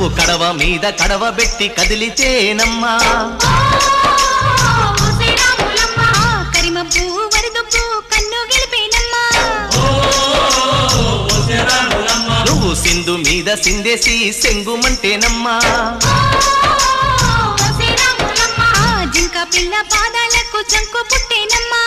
నువ్వు కడవ మీద కడవ పెట్టి కదిలితేనమ్మా కరిమబ్బు వరదబ్బు కన్ను గెలిపేనమ్మా నువ్వు సింధు మీద సిందేసి సెంగుమంటేనమ్మా జింక పిల్ల పాదాలకు జంకు పుట్టేనమ్మా